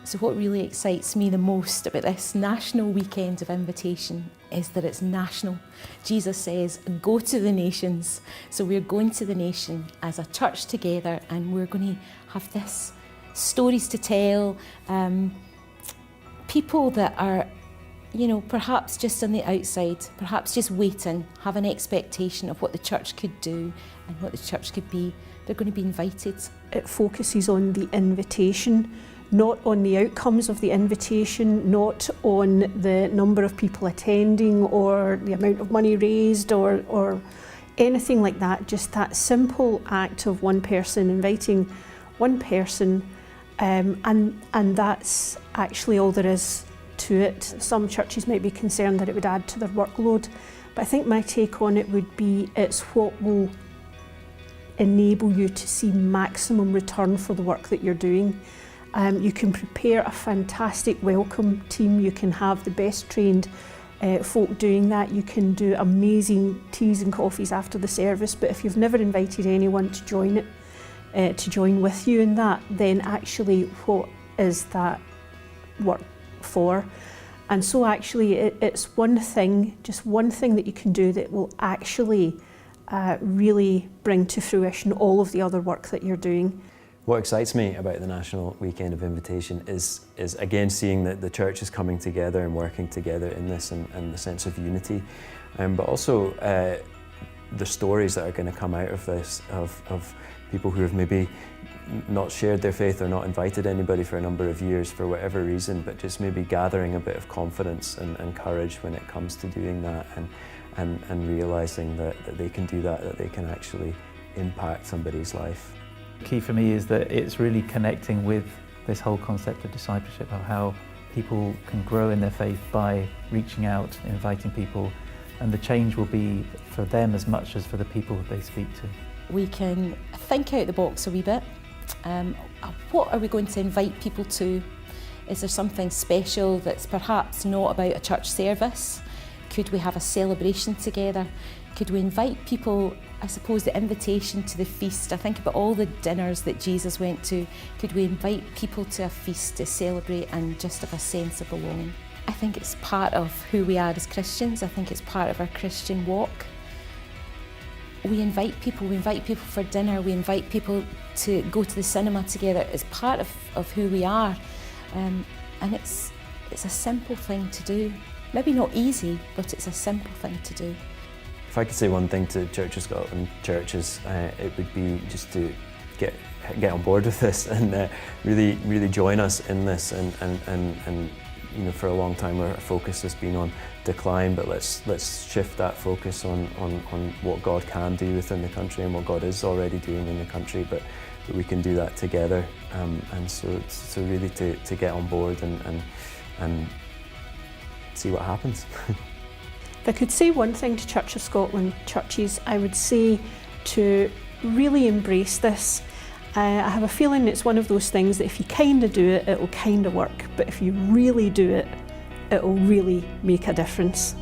So what really excites me the most about this National Weekend of Invitation is that it's national. Jesus says, go to the nations. So we're going to the nation as a church together, and we're going to have this stories to tell, people that are, perhaps just on the outside, perhaps just waiting, have an expectation of what the church could do and what the church could be. They're going to be invited. It focuses on the invitation, not on the outcomes of the invitation, not on the number of people attending or the amount of money raised or anything like that. Just that simple act of one person inviting one person, and that's actually all there is to it. Some churches might be concerned that it would add to their workload, but I think my take on it would be it's what will enable you to see maximum return for the work that you're doing. You can prepare a fantastic welcome team, you can have the best trained folk doing that, you can do amazing teas and coffees after the service, but if you've never invited anyone to join it, to join with you in that, then actually what is that work for? And so actually it's one thing, just one thing that you can do that will actually really bring to fruition all of the other work that you're doing. What excites me about the National Weekend of Invitation is again seeing that the church is coming together and working together in this, and the sense of unity, but also the stories that are going to come out of this, of people who have maybe not shared their faith or not invited anybody for a number of years for whatever reason, but just maybe gathering a bit of confidence and courage when it comes to doing that, and realising that they can do that they can actually impact somebody's life. Key for me is that it's really connecting with this whole concept of discipleship, of how people can grow in their faith by reaching out, inviting people, and the change will be for them as much as for the people that they speak to. We can think out the box a wee bit. What are we going to invite people to? Is there something special that's perhaps not about a church service? Could we have a celebration together? Could we invite people, I suppose, the invitation to the feast? I think about all the dinners that Jesus went to. Could we invite people to a feast to celebrate and just have a sense of belonging? I think it's part of who we are as Christians. I think it's part of our Christian walk. We invite people for dinner, we invite people to go to the cinema together. It's part of who we are. And it's a simple thing to do. Maybe not easy, but it's a simple thing to do. If I could say one thing to Church of Scotland churches, it would be just to get on board with this and really join us in this. And for a long time our focus has been on decline, but let's shift that focus on what God can do within the country and what God is already doing in the country, but we can do that together. And so really to get on board and see what happens. If I could say one thing to Church of Scotland churches, I would say to really embrace this. I have a feeling it's one of those things that if you kind of do it, it will kind of work, but if you really do it, it will really make a difference.